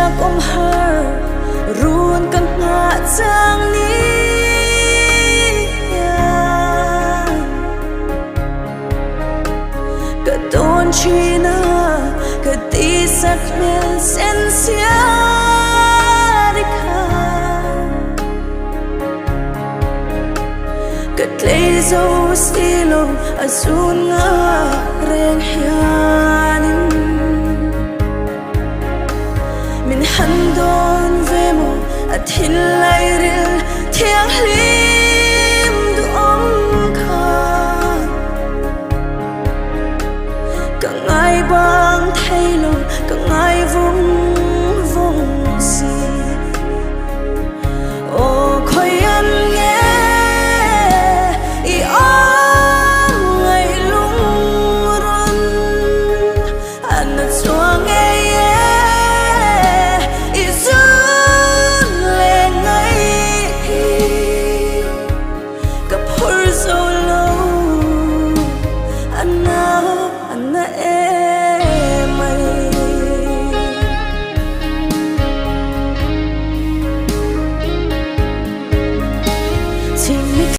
siak har run kan nga chang ni ka ton china ka ti sak mel sen sia Lezo stilo asun nga reng hianin Min handon vemo at hinlay ril Tiang lim duong ka Kangay bang thailo Kangay vong vong si O khoy an nghe Anna